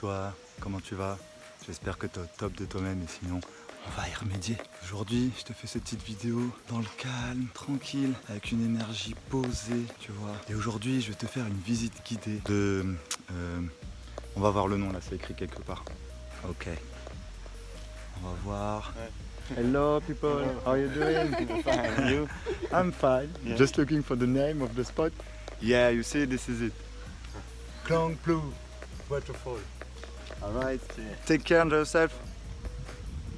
toi, comment tu vas? J'espère que tu es au top de toi-même et sinon on va y remédier. Aujourd'hui je te fais cette petite vidéo dans le calme, tranquille, avec une énergie posée, tu vois. Et aujourd'hui je vais te faire une visite guidée de... on va voir le nom là, c'est écrit quelque part. Ok. On va voir. Hello people, how are you doing? Fine, you? I'm fine. Yeah. Just looking for the name of the spot. Yeah, you see, this is it. Klong Plu Waterfall. Alright, take care of yourself.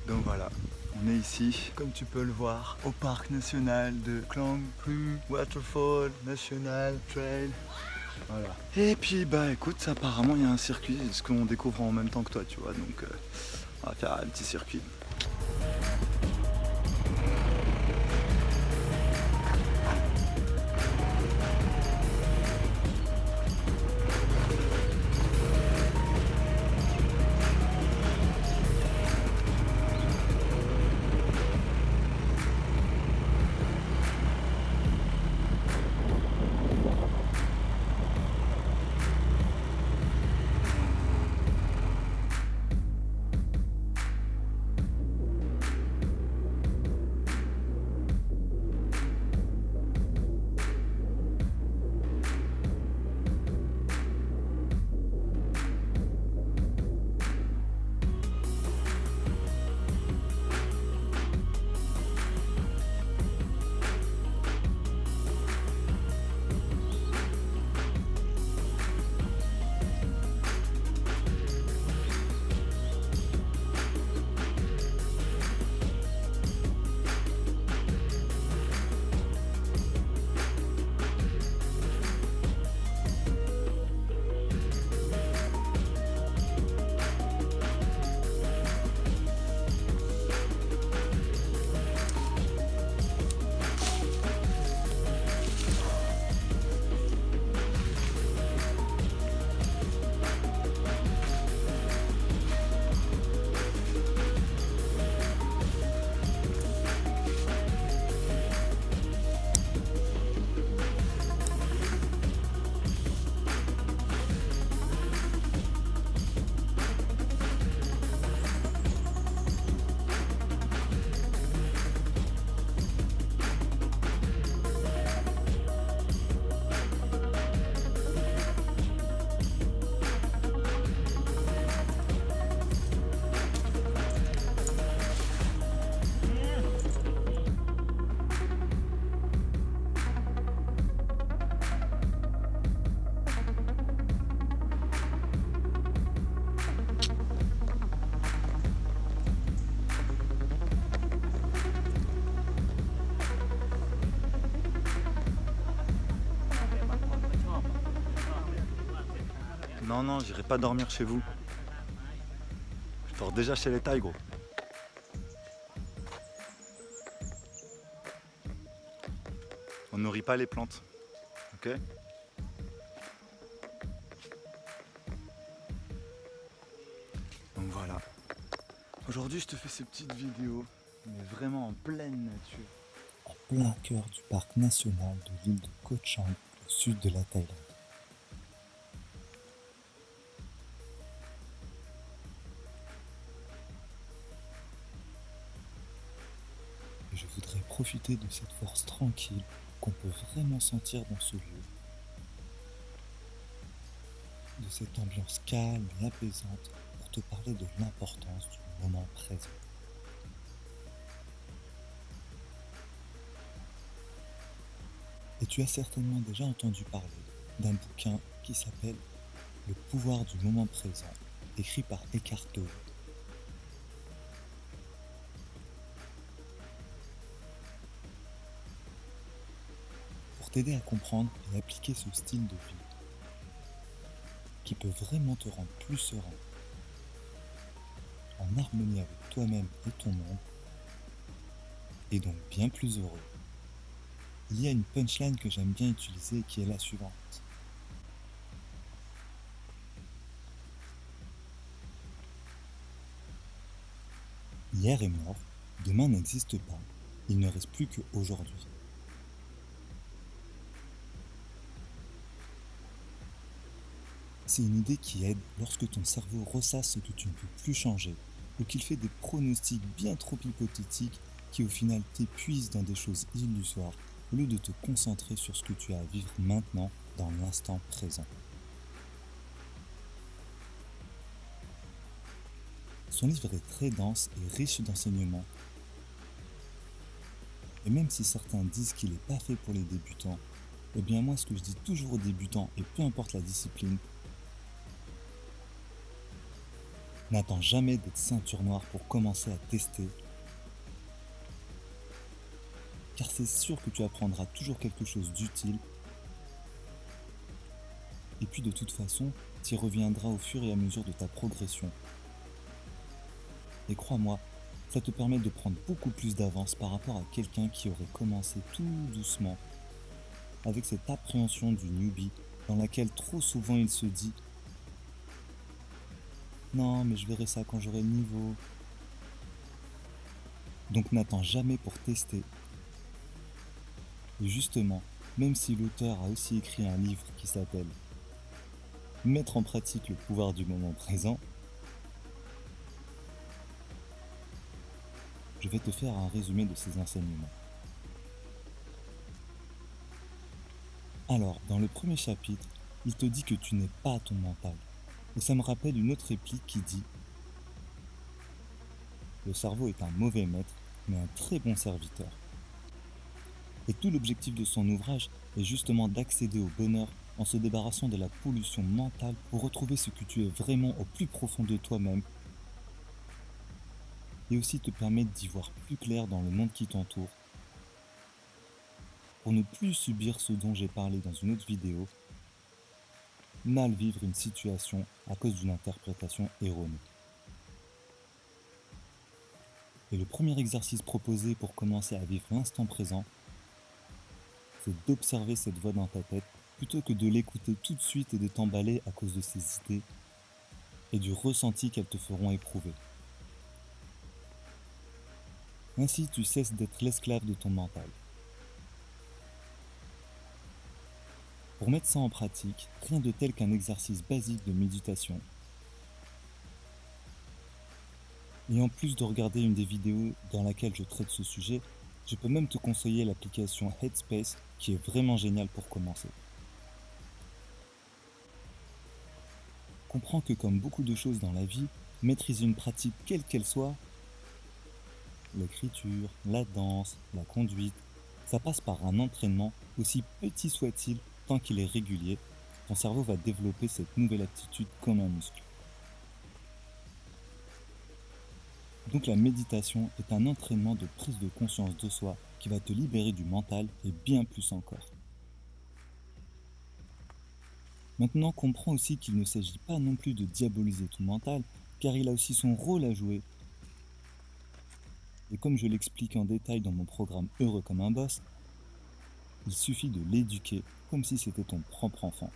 Donc voilà, on est ici, comme tu peux le voir, au parc national de Klong Plu Waterfall National Trail. Voilà. Et puis bah écoute, apparemment il y a un circuit, ce qu'on découvre en même temps que toi, tu vois, donc on va faire un petit circuit. Non, non, j'irai pas dormir chez vous. Je dors déjà chez les Thaïs, gros. On nourrit pas les plantes, ok? Donc voilà. Aujourd'hui, je te fais ces petites vidéos, mais vraiment en pleine nature. En plein cœur du parc national de l'île de Koh Chang, au sud de la Thaïlande. Et je voudrais profiter de cette force tranquille qu'on peut vraiment sentir dans ce lieu. De cette ambiance calme et apaisante pour te parler de l'importance du moment présent. Et tu as certainement déjà entendu parler d'un bouquin qui s'appelle Le pouvoir du moment présent, écrit par Eckhart Tolle. Pour t'aider à comprendre et appliquer ce style de vie, qui peut vraiment te rendre plus serein, en harmonie avec toi-même et ton monde, et donc bien plus heureux. Il y a une punchline que j'aime bien utiliser qui est la suivante. Hier est mort, demain n'existe pas, il ne reste plus qu'aujourd'hui. C'est une idée qui aide lorsque ton cerveau ressasse ce que tu ne peux plus changer ou qu'il fait des pronostics bien trop hypothétiques qui au final t'épuisent dans des choses illusoires au lieu de te concentrer sur ce que tu as à vivre maintenant dans l'instant présent. Son livre est très dense et riche d'enseignements. Et même si certains disent qu'il n'est pas fait pour les débutants, eh bien moi ce que je dis toujours aux débutants, et peu importe la discipline, n'attends jamais d'être ceinture noire pour commencer à tester, car c'est sûr que tu apprendras toujours quelque chose d'utile, et puis de toute façon, tu y reviendras au fur et à mesure de ta progression. Et crois-moi, ça te permet de prendre beaucoup plus d'avance par rapport à quelqu'un qui aurait commencé tout doucement, avec cette appréhension du newbie dans laquelle trop souvent il se dit « Non, mais je verrai ça quand j'aurai le niveau ». Donc n'attends jamais pour tester. Et justement, même si l'auteur a aussi écrit un livre qui s'appelle « Mettre en pratique le pouvoir du moment présent », je vais te faire un résumé de ses enseignements. Alors, dans le premier chapitre, il te dit que tu n'es pas ton mental. Et ça me rappelle une autre réplique qui dit « Le cerveau est un mauvais maître, mais un très bon serviteur ». Et tout l'objectif de son ouvrage est justement d'accéder au bonheur en se débarrassant de la pollution mentale pour retrouver ce que tu es vraiment au plus profond de toi-même et aussi te permettre d'y voir plus clair dans le monde qui t'entoure pour ne plus subir ce dont j'ai parlé dans une autre vidéo, mal vivre une situation à cause d'une interprétation erronée. Et le premier exercice proposé pour commencer à vivre l'instant présent, c'est d'observer cette voix dans ta tête plutôt que de l'écouter tout de suite et de t'emballer à cause de ses idées et du ressenti qu'elles te feront éprouver. Ainsi, tu cesses d'être l'esclave de ton mental. Pour mettre ça en pratique, rien de tel qu'un exercice basique de méditation. Et en plus de regarder une des vidéos dans laquelle je traite ce sujet, je peux même te conseiller l'application Headspace qui est vraiment géniale pour commencer. Comprends que comme beaucoup de choses dans la vie, maîtriser une pratique quelle qu'elle soit, l'écriture, la danse, la conduite, ça passe par un entraînement, aussi petit soit-il, tant qu'il est régulier, ton cerveau va développer cette nouvelle aptitude comme un muscle. Donc la méditation est un entraînement de prise de conscience de soi qui va te libérer du mental et bien plus encore. Maintenant, comprends aussi qu'il ne s'agit pas non plus de diaboliser ton mental, car il a aussi son rôle à jouer. Et comme je l'explique en détail dans mon programme Heureux comme un boss, il suffit de l'éduquer comme si c'était ton propre enfant.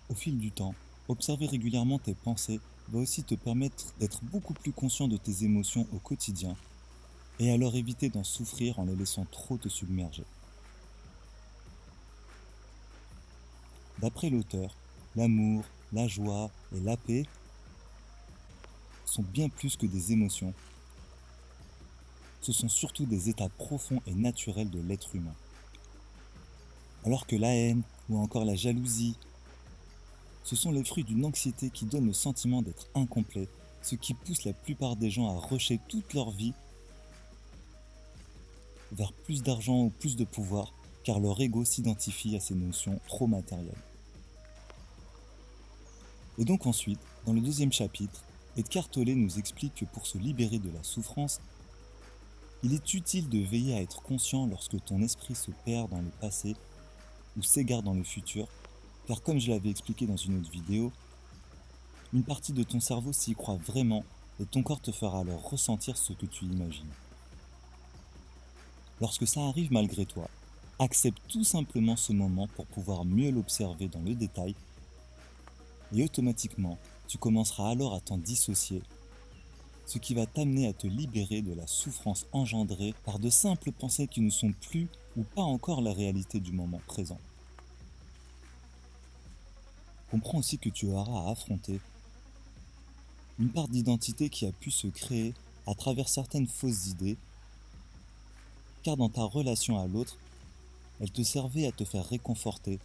Au fil du temps, observer régulièrement tes pensées va aussi te permettre d'être beaucoup plus conscient de tes émotions au quotidien et alors éviter d'en souffrir en les laissant trop te submerger. D'après l'auteur, l'amour, la joie et la paix sont bien plus que des émotions. Ce sont surtout des états profonds et naturels de l'être humain. Alors que la haine ou encore la jalousie, ce sont les fruits d'une anxiété qui donne le sentiment d'être incomplet, ce qui pousse la plupart des gens à rusher toute leur vie vers plus d'argent ou plus de pouvoir, car leur ego s'identifie à ces notions trop matérielles. Et donc ensuite, dans le deuxième chapitre, Eckhart Tolle nous explique que pour se libérer de la souffrance, il est utile de veiller à être conscient lorsque ton esprit se perd dans le passé ou s'égare dans le futur, car comme je l'avais expliqué dans une autre vidéo, une partie de ton cerveau s'y croit vraiment et ton corps te fera alors ressentir ce que tu imagines. Lorsque ça arrive malgré toi, accepte tout simplement ce moment pour pouvoir mieux l'observer dans le détail et automatiquement, tu commenceras alors à t'en dissocier, ce qui va t'amener à te libérer de la souffrance engendrée par de simples pensées qui ne sont plus ou pas encore la réalité du moment présent. comprends aussi que tu auras à affronter une part d'identité qui a pu se créer à travers certaines fausses idées, car dans ta relation à l'autre, elle te servait à te faire réconforter.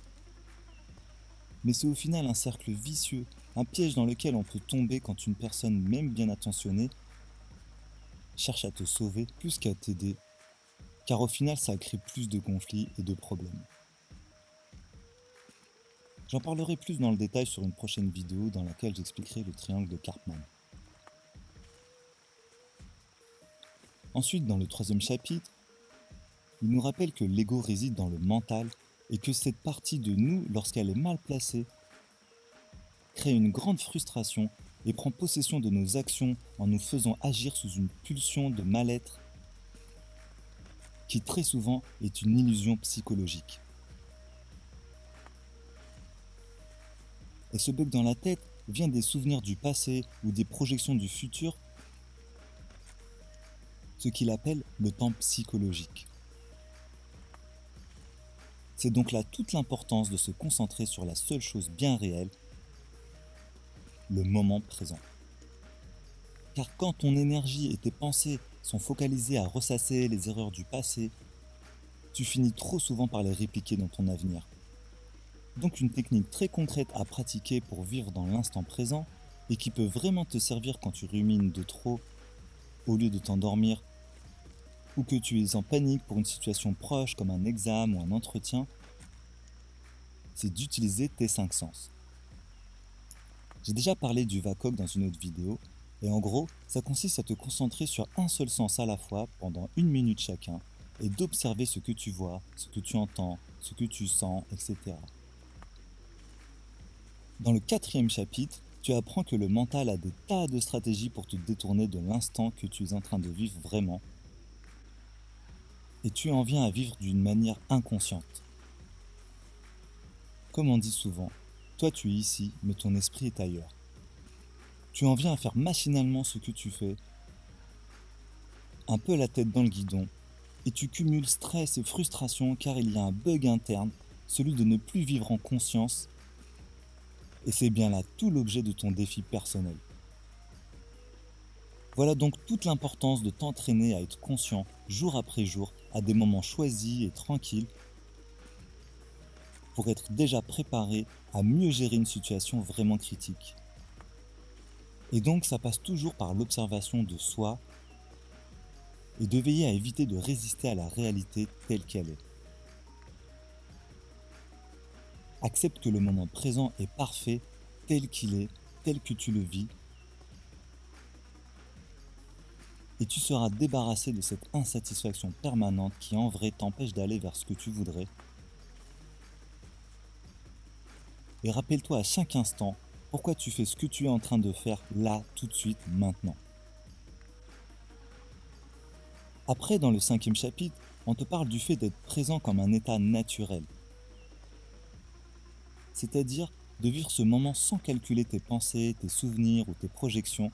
Mais c'est au final un cercle vicieux, un piège dans lequel on peut tomber quand une personne, même bien intentionnée, cherche à te sauver plus qu'à t'aider, car au final ça crée plus de conflits et de problèmes. J'en parlerai plus dans le détail sur une prochaine vidéo dans laquelle j'expliquerai le triangle de Karpman. Ensuite, dans le 3e chapitre, il nous rappelle que l'ego réside dans le mental et que cette partie de nous, lorsqu'elle est mal placée, crée une grande frustration et prend possession de nos actions en nous faisant agir sous une pulsion de mal-être qui très souvent est une illusion psychologique. Et ce bug dans la tête vient des souvenirs du passé ou des projections du futur, ce qu'il appelle le temps psychologique. C'est donc là toute l'importance de se concentrer sur la seule chose bien réelle, le moment présent. Car quand ton énergie et tes pensées sont focalisées à ressasser les erreurs du passé, tu finis trop souvent par les répliquer dans ton avenir. Donc une technique très concrète à pratiquer pour vivre dans l'instant présent et qui peut vraiment te servir quand tu rumines de trop au lieu de t'endormir ou que tu es en panique pour une situation proche comme un examen ou un entretien, c'est d'utiliser tes 5 sens. J'ai déjà parlé du VACOG dans une autre vidéo et en gros, ça consiste à te concentrer sur un seul sens à la fois pendant 1 minute chacun et d'observer ce que tu vois, ce que tu entends, ce que tu sens, etc. Dans le 4e chapitre, tu apprends que le mental a des tas de stratégies pour te détourner de l'instant que tu es en train de vivre vraiment. Et tu en viens à vivre d'une manière inconsciente. Comme on dit souvent, toi tu es ici, mais ton esprit est ailleurs. Tu en viens à faire machinalement ce que tu fais, un peu la tête dans le guidon, et tu cumules stress et frustration car il y a un bug interne, celui de ne plus vivre en conscience. Et c'est bien là tout l'objet de ton défi personnel. Voilà donc toute l'importance de t'entraîner à être conscient jour après jour à des moments choisis et tranquilles pour être déjà préparé à mieux gérer une situation vraiment critique. Et donc ça passe toujours par l'observation de soi et de veiller à éviter de résister à la réalité telle qu'elle est. Accepte que le moment présent est parfait, tel qu'il est, tel que tu le vis, et tu seras débarrassé de cette insatisfaction permanente qui en vrai t'empêche d'aller vers ce que tu voudrais. Et rappelle-toi à chaque instant pourquoi tu fais ce que tu es en train de faire là, tout de suite, maintenant. Après, dans le 5e chapitre, on te parle du fait d'être présent comme un état naturel. C'est-à-dire de vivre ce moment sans calculer tes pensées, tes souvenirs ou tes projections.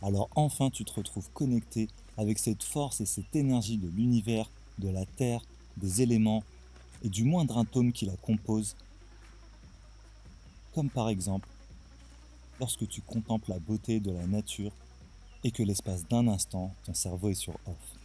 Alors enfin tu te retrouves connecté avec cette force et cette énergie de l'univers, de la terre, des éléments et du moindre atome qui la compose. Comme par exemple, lorsque tu contemples la beauté de la nature et que l'espace d'un instant, ton cerveau est sur off.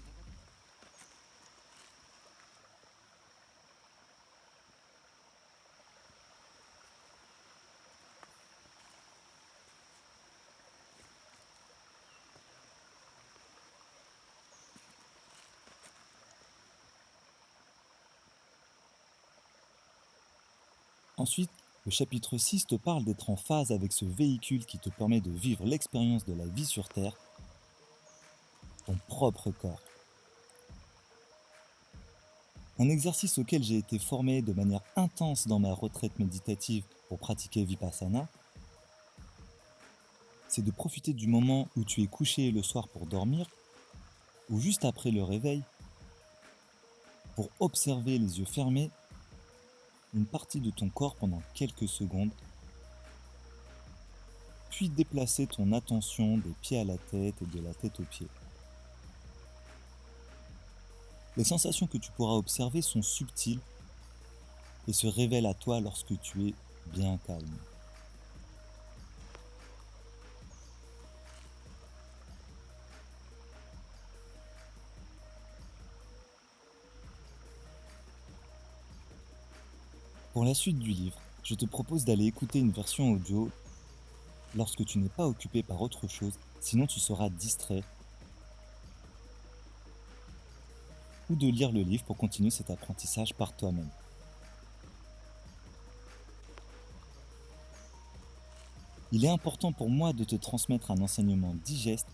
Ensuite, le chapitre 6 te parle d'être en phase avec ce véhicule qui te permet de vivre l'expérience de la vie sur Terre, ton propre corps. Un exercice auquel j'ai été formé de manière intense dans ma retraite méditative pour pratiquer Vipassana, c'est de profiter du moment où tu es couché le soir pour dormir, ou juste après le réveil, pour observer les yeux fermés une partie de ton corps pendant quelques secondes, puis déplacer ton attention des pieds à la tête et de la tête aux pieds. Les sensations que tu pourras observer sont subtiles, et se révèle à toi lorsque tu es bien calme. Pour la suite du livre, je te propose d'aller écouter une version audio lorsque tu n'es pas occupé par autre chose, sinon tu seras distrait, ou de lire le livre pour continuer cet apprentissage par toi-même. Il est important pour moi de te transmettre un enseignement digeste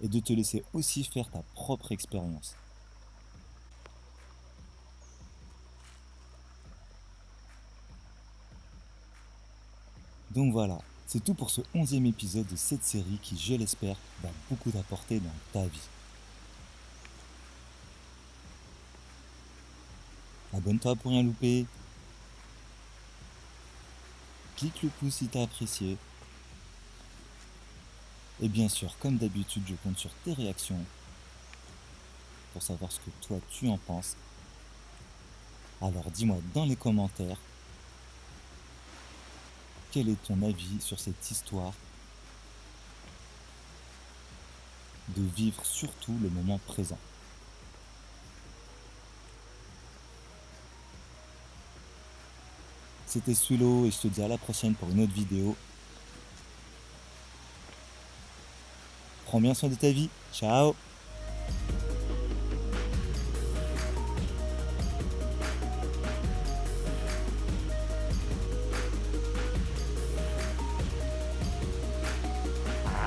et de te laisser aussi faire ta propre expérience. Donc voilà, c'est tout pour ce 11e épisode de cette série qui, je l'espère, va beaucoup t'apporter dans ta vie. Abonne-toi pour rien louper. Clique le pouce si t'as apprécié. Et bien sûr, comme d'habitude, je compte sur tes réactions pour savoir ce que toi tu en penses. Alors dis-moi dans les commentaires quel est ton avis sur cette histoire de vivre surtout le moment présent. C'était Sulo et je te dis à la prochaine pour une autre vidéo. Prends bien soin de ta vie. Ciao!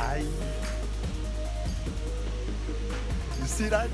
Aïe. You see that?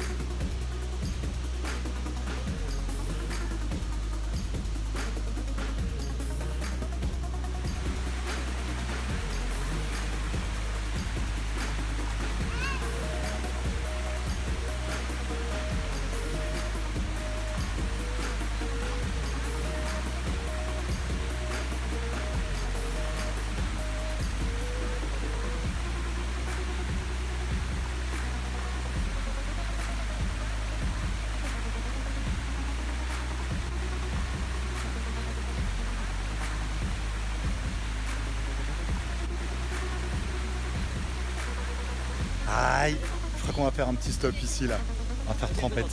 Aïe. Je crois qu'on va faire un petit stop ici là. On va faire trempette.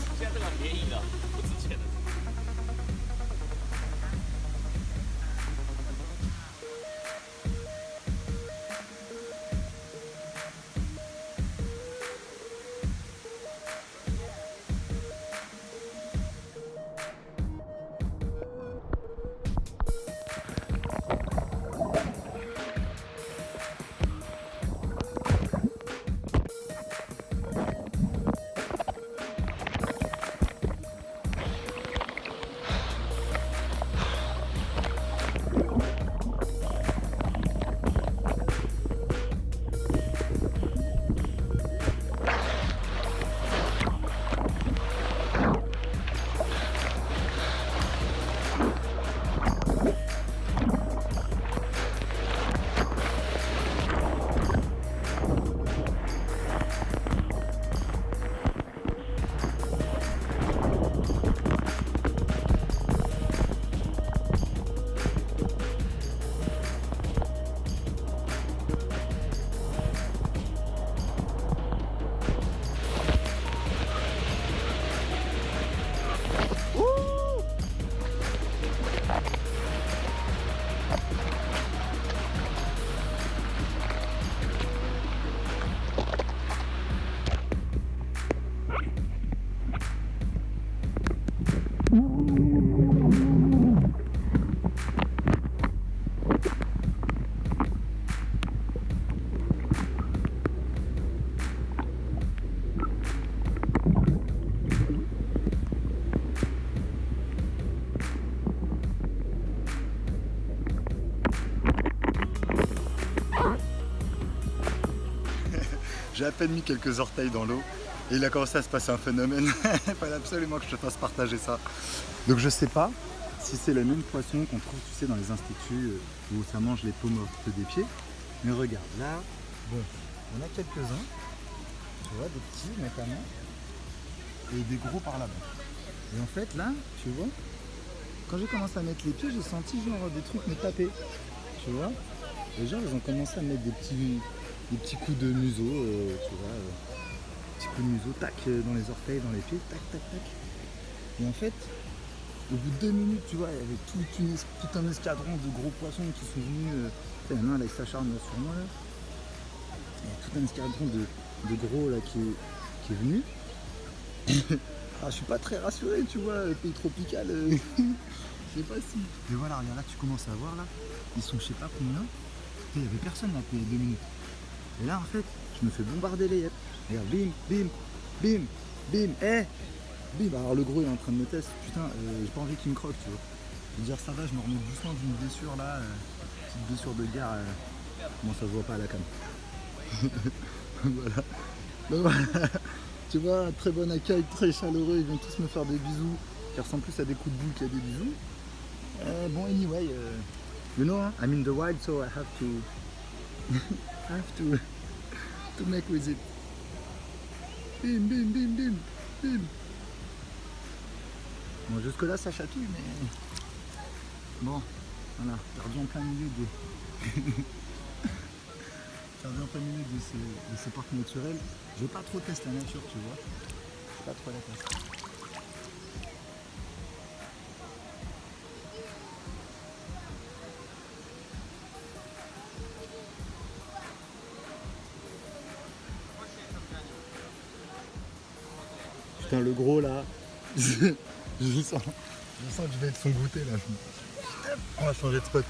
J'ai à peine mis quelques orteils dans l'eau et il a commencé à se passer un phénomène. Il fallait absolument que je te fasse partager ça. Donc je sais pas si c'est le même poisson qu'on trouve, tu sais, dans les instituts où ça mange les peaux mortes des pieds. Mais regarde, là, bon, on a quelques-uns. Tu vois, des petits notamment. et des gros par là-bas. Et en fait, là, tu vois, quand j'ai commencé à mettre les pieds, j'ai senti genre des trucs me taper. Tu vois. Et genre, ils ont commencé à mettre des petits coups de museau, tu vois. Petits coups de museau, tac, dans les orteils, dans les pieds, tac, tac, tac. Et en fait, au bout de 2 minutes, tu vois, il y avait tout un escadron de gros poissons qui sont venus. Il y en a un là, il s'acharne sur moi là. Il y a tout un escadron de gros là qui est venu. Ah, je suis pas très rassuré, tu vois, le pays tropical, je sais pas si. Et voilà, regarde là, tu commences à voir là, ils sont je sais pas combien. Il y avait personne là depuis 2 minutes. Et là en fait, je me fais bombarder les yeux. Regarde, bim, bim, bim, bim, bim. Alors le gros il est en train de me tester, putain, j'ai pas envie qu'il me croque, tu vois. Je veux dire, ça va, je me remets doucement d'une blessure là, petite blessure de guerre. Bon, ça se voit pas à la cam. Voilà. Donc, voilà. Tu vois, très bon accueil, très chaleureux, ils viennent tous me faire des bisous, qui ressemblent plus à des coups de boule qu'à des bisous. Bon, anyway, you know, I'm in the wild, so I have to make with it. Bim, bim, bim, bim, bim. Bon, jusque là, ça chatouille, mais bon, voilà, perdu en plein milieu perdu en plein milieu de ces parcs naturels. Je veux pas trop tester la nature, tu vois. Je veux pas trop la tester. Putain, le gros là, je sens que je vais être son goûter là. On va changer de spot.